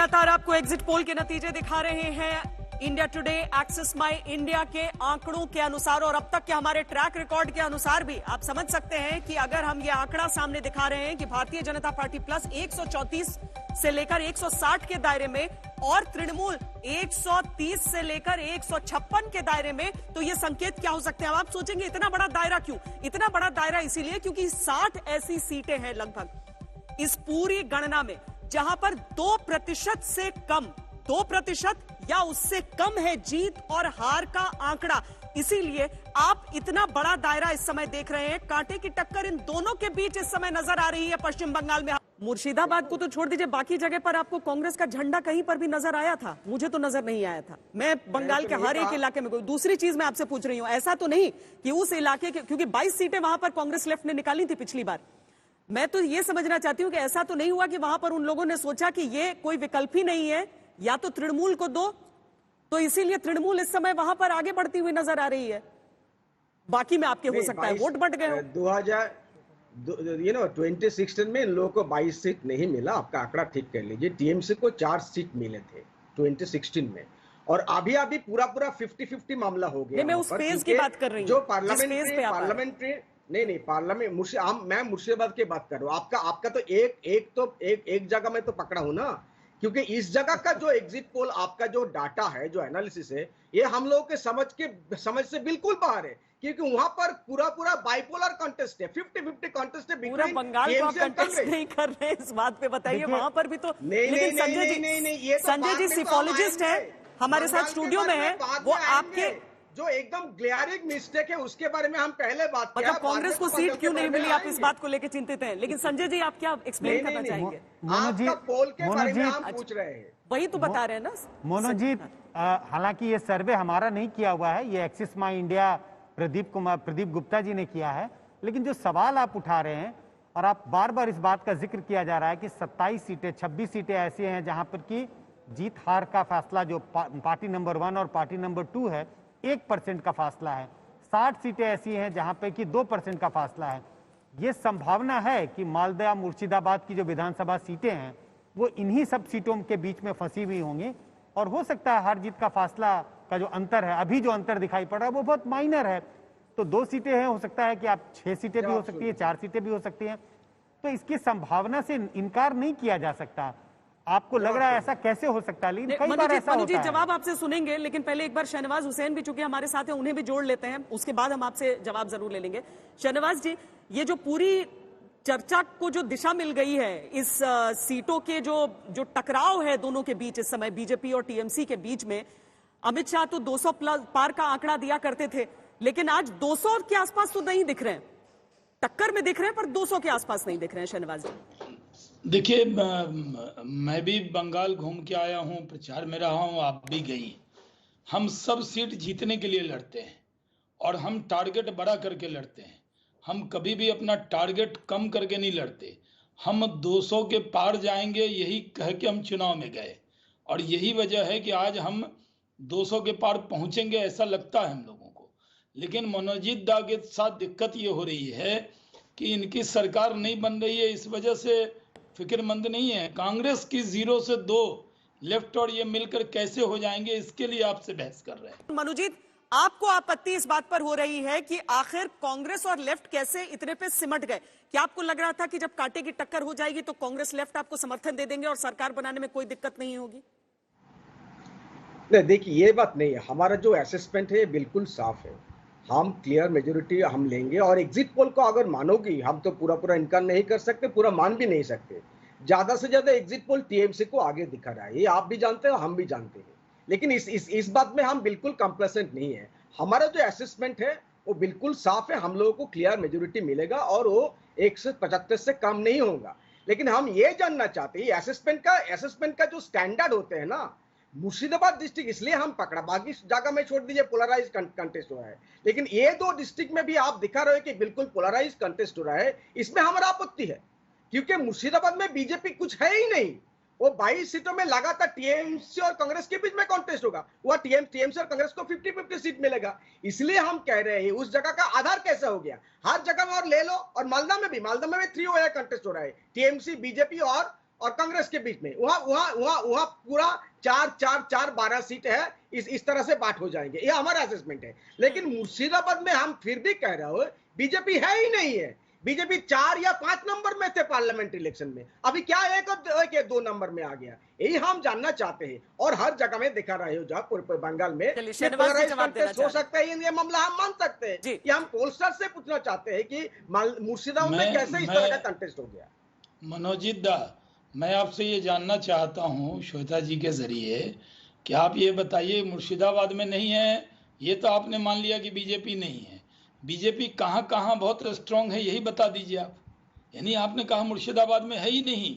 लगातार आपको exit poll के नतीजे दिखा रहे हैं India today, axis My India के आंकड़ों के अनुसार और अब तक के हमारे ट्रैक रिकॉर्ड के अनुसार भी आप समझ सकते हैं कि अगर हम ये आंकड़ा सामने दिखा रहे हैं कि भारतीय जनता पार्टी प्लस 134 से लेकर 160 के दायरे में और तृणमूल 130 से लेकर 156 के दायरे में, तो ये संकेत क्या हो सकते हैं? अब आप सोचेंगे इतना बड़ा दायरा क्यों? इतना बड़ा दायरा इसीलिए क्योंकि 60 ऐसी सीटें हैं लगभग इस पूरी गणना में जहां पर 2% से कम, 2% या उससे कम है जीत और हार का आंकड़ा। इसीलिए आप इतना बड़ा दायरा इस समय देख रहे हैं। कांटे की टक्कर इन दोनों के बीच इस समय नजर आ रही है पश्चिम बंगाल में। मुर्शिदाबाद को तो छोड़ दीजिए, बाकी जगह पर आपको कांग्रेस का झंडा कहीं पर भी नजर आया था? मुझे तो नजर नहीं आया था। मैं बंगाल के हर एक इलाके में, कोई दूसरी चीज मैं आपसे पूछ रही हूं, ऐसा तो नहीं कि उस इलाके के, क्योंकि 22 सीटें वहां पर कांग्रेस लेफ्ट ने निकाली थी पिछली बार। मैं तो ये समझना चाहती हूं कि ऐसा तो नहीं हुआ कि वहां पर उन लोगों ने सोचा कि ये कोई विकल्प ही नहीं है, या तो तृणमूल को दो, तो इसीलिए तृणमूल इस समय वहां पर आगे बढ़ती हुई नजर आ रही है। बाकी में आपके हो सकता है वोट बढ़ गए हो। 2016 में इन लोगों को 22 सीट नहीं मिला। आपका आंकड़ा ठीक कर लीजिए। टीएमसी को 4 सीट मिले थे 2016 में, और अभी पूरा 50-50 मामला हो गया। मैं उस फेज की बात कर रही हूं जो पार्लियामेंट्री नहीं पार्लियामेंट, मैं मुर्शिदाबाद की बात कर रहा हूँ। आपका तो एक जगह में तो पकड़ा हूं ना, क्योंकि इस जगह का जो एग्जिट पोल, आपका जो डाटा है, जो एनालिसिस है, ये हम लोगों के समझ से बिल्कुल बाहर है, क्योंकि वहां पर पूरा बाइपोलर कॉन्टेस्ट है, 50-50 कॉन्टेस्ट है। पूरा बंगाल को कॉन्टेस्ट नहीं कर रहे इस बात पे बताइए। वहां पर भी तो लेकिन संजय जी सिफोलॉजिस्ट है, हमारे साथ स्टूडियो में है, वो आपके जो एकदम ग्लेयरिंग मिस्टेक है उसके बारे में हम पहले बात मतलब कांग्रेस को सीट क्यों नहीं मिली, आप इस बात को लेकर चिंतित हैं। लेकिन संजय जी आप क्या एक्सप्लेन करना चाहेंगे? आपका पोल के बारे में हम पूछ रहे हैं, वही तो बता रहे हैं ना मोनोजीत। हालांकि ये सर्वे हमारा नहीं किया हुआ है, ये Axis My India Pradeep Gupta ji ने किया है। लेकिन जो सवाल आप उठा रहे हैं और आप बार बार इस बात का जिक्र किया जा रहा है कि 27 सीटें 26 सीटें ऐसी हैं जहां पर कि जीत हार का फैसला जो पार्टी नंबर 1 और पार्टी नंबर 2 है 1% का फासला है। 60 सीटें ऐसी हैं जहां पे कि 2% का फासला है। ये संभावना है कि मालदा मुर्शिदाबाद की जो विधानसभा सीटें हैं वो इन्हीं सब सीटों के बीच में फंसी हुई होंगी, और हो सकता है हार जीत का फासला का जो अंतर है, अभी जो अंतर दिखाई पड़ रहा है वो बहुत माइनर है। तो 2 सीटें हैं, हो सकता है कि आप 6 सीटें भी हो सकती है, 4 सीटें भी हो सकती हैं। तो इसकी संभावना से इनकार नहीं किया जा सकता। आपको लग रहा है ऐसा कैसे हो सकता है? लेकिन कई बार ऐसा होता है। जवाब आपसे सुनेंगे, लेकिन पहले एक बार शहनवाज हुसैन भी चूंकि हमारे साथ हैं, उन्हें भी जोड़ लेते हैं, उसके बाद हम आपसे जवाब जरूर ले लेंगे। शहनवाज जी, ये जो पूरी चर्चा को जो दिशा मिल गई है, इस सीटों के जो टकराव है दोनों के बीच इस समय, बीजेपी और टीएमसी के बीच में, अमित शाह तो 200 प्लस पार का आंकड़ा दिया करते थे, लेकिन आज 200 के आसपास तो नहीं दिख रहे हैं। टक्कर में दिख रहे हैं पर 200 के आसपास नहीं दिख रहे हैं। शहनवाज जी देखिए, मैं भी बंगाल घूम के आया हूं, प्रचार में रहा हूं, आप भी गई। हम सब सीट जीतने के लिए लड़ते हैं और हम टारगेट बड़ा करके लड़ते हैं। हम कभी भी अपना टारगेट कम करके नहीं लड़ते। हम 200 के पार जाएंगे यही कह के हम चुनाव में गए, और यही वजह है कि आज हम 200 के पार पहुंचेंगे ऐसा लगता है हम लोगों को। लेकिन मनोजीत दा के साथ दिक्कत ये हो रही है कि इनकी सरकार नहीं बन रही है, इस वजह से फिक्रमंद नहीं है। कांग्रेस की 0 से 2 लेफ्ट और ये मिलकर कैसे हो जाएंगे, इसके लिए आपसे बहस कर रहे हैं। मनोजीत, आपको आपत्ति इस बात पर हो रही है कि आखिर कांग्रेस और लेफ्ट कैसे इतने पे सिमट गए? क्या आपको लग रहा था कि जब कांटे की टक्कर हो जाएगी तो कांग्रेस लेफ्ट आपको समर्थन दे देंगे और सरकार बनाने में कोई दिक्कत नहीं होगी? नहीं, देखिए ये बात नहीं है। हमारा जो असेसमेंट है बिल्कुल साफ है। हम क्लियर मेजोरिटी हम लेंगे, और एग्जिट पोल को अगर मानोगी, हम तो पूरा इनकार नहीं कर सकते, पूरा मान भी नहीं सकते। ज्यादा से ज्यादा एग्जिट पोल टीएमसी को आगे दिखा रहा है, ये आप भी जानते हैं, हम भी जानते हैं। लेकिन इस बात में हम बिल्कुल कंप्लेसेंट नहीं है। हमारा जो असेसमेंट है वो बिल्कुल साफ है। हम लोगों को क्लियर मेजोरिटी मिलेगा और वो 175 से कम नहीं होगा। लेकिन हम ये जानना चाहते हैं असेसमेंट का जो स्टैंडर्ड होते हैं ना, मुर्शिदाबाद डिस्ट्रिक्ट इसलिए हम पकड़ा, बाकी जगह में छोड़ दीजिए पोलराइज कंटेस्ट हो रहा है, लेकिन ये 2 डिस्ट्रिक्ट में भी आप दिखा रहे हो कि बिल्कुल पोलराइज कंटेस्ट हो रहा है। इसमें हमारा आपत्ति है, क्योंकि मुर्शिदाबाद में बीजेपी कुछ है ही नहीं। वो 22 सीटों में लगातार टीएमसी और कांग्रेस के बीच में कॉन्टेस्ट होगा, वह टीएमसी और कांग्रेस को 50-50 सीट मिलेगा। इसलिए हम कह रहे हैं उस जगह का आधार कैसे हो गया, हर जगह में और ले लो। और मालदा में भी 3 वे कंटेस्ट हो रहा है, टीएमसी, बीजेपी और कांग्रेस के बीच में, वहां वहां वहां वहां पूरा 4-4-4-12 सीट है, इस तरह से बात हो जाएंगे, ये हमारा असेसमेंट है। लेकिन मुर्शिदाबाद में हम फिर भी कह रहे हो बीजेपी है ही नहीं है। बीजेपी 4 या 5 नंबर में थे पार्लियामेंट इलेक्शन में, अभी क्या एक या 2 नंबर में आ गया, यही हम जानना चाहते हैं। और हर जगह में दिखा रहे हो जहाँ पूर्व बंगाल में चलिए, शहनवाज जी जवाब देना हो सकता है, ये मामला हम मान सकते हैं। जी। कि हम पोलस्टर से पूछना चाहते हैं कि मुर्शिदाबाद में कैसे इस तरह का कंटेस्ट हो गया। मनोजित दा, मैं आपसे ये जानना चाहता हूँ श्वेता जी के जरिए कि आप ये बताइए, मुर्शिदाबाद में नहीं है, ये तो आपने मान लिया कि बीजेपी नहीं है, बीजेपी कहाँ कहाँ बहुत स्ट्रांग है यही बता दीजिए आप। यानी आपने कहा मुर्शिदाबाद में है ही नहीं,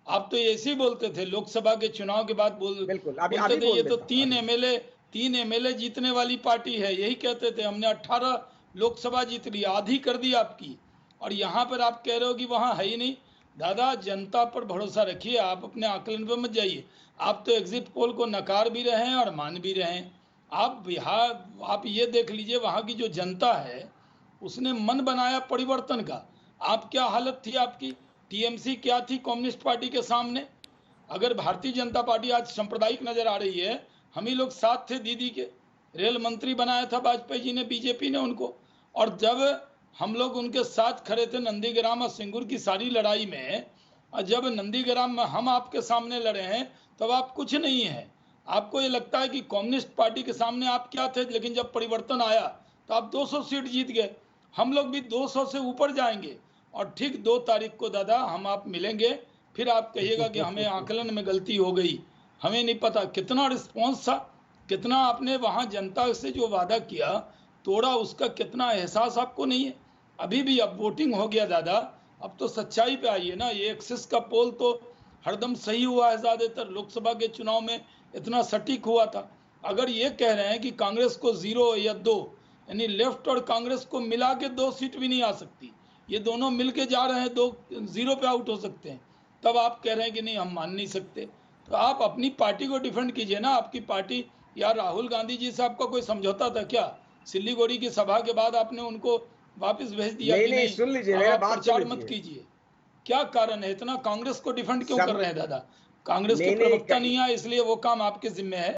आप तो ऐसे ही बोलते थे लोकसभा के चुनाव के बाद बिल्कुल, बोलते थे ये तो 3 एमएलए जीतने वाली पार्टी है, यही कहते थे। हमने 18 लोकसभा जीत ली, आधी कर दी आपकी, और यहाँ पर आप कह रहे हो कि वहाँ है ही नहीं। दादा, जनता पर भरोसा रखिए, आप अपने आकलन पे मत जाइए। आप तो एग्जिट पोल को नकार भी रहे हैं और मान भी रहे हैं। आप बिहार, आप ये देख लीजिए वहाँ की जो जनता है उसने मन बनाया परिवर्तन का। आप क्या हालत थी आपकी, टीएमसी क्या थी कम्युनिस्ट पार्टी के सामने। अगर भारतीय जनता पार्टी आज सांप्रदायिक नजर आ रही है, हम ही लोग साथ थे, दीदी के रेल मंत्री बनाया था वाजपेयी जी ने, बीजेपी ने उनको। और जब हम लोग उनके साथ खड़े थे नंदीग्राम और सिंगूर की सारी लड़ाई में, और जब नंदीग्राम में हम आपके सामने लड़े हैं तब आप कुछ नहीं है। आपको ये लगता है कि कम्युनिस्ट पार्टी के सामने आप क्या थे, लेकिन जब परिवर्तन आया तो आप 200 सीट जीत गए। हम लोग भी 200 से ऊपर जाएंगे। और ठीक 2 तारीख को दादा हम आप मिलेंगे, फिर आप कहिएगा कि हमें आकलन में गलती हो गई। हमें नहीं पता कितना रिस्पॉन्स था, कितना आपने वहाँ जनता से जो वादा किया तोड़ा, उसका कितना एहसास आपको नहीं है। अभी भी अब वोटिंग हो गया दादा, अब तो सच्चाई पे आइए ना। ये एक्सिस का पोल तो हरदम सही हुआ है, ज़्यादातर लोकसभा के चुनाव में इतना सटीक हुआ था। अगर ये कह रहे हैं कि कांग्रेस को 0 या 2, यानी लेफ्ट और कांग्रेस को मिला के 2 सीट भी नहीं आ सकती, ये दोनों मिलके जा रहे हैं, 2-0 पे आउट हो सकते हैं, तब आप कह रहे हैं कि नहीं हम मान नहीं सकते। तो आप अपनी पार्टी को डिफेंड कीजिए ना। आपकी पार्टी, यार राहुल गांधी जी से आपका कोई समझौता था क्या? सिल्लीगुड़ी की सभा के बाद आपने उनको वापस भेज दिया कि नहीं, सुन लीजिए, मेरा बात प्रचार मत कीजिए। क्या कारण है इतना कांग्रेस को डिफेंड क्यों कर रहे हैं दादा? कांग्रेस के प्रवक्ता नहीं है, इसलिए वो काम आपके जिम्मे है।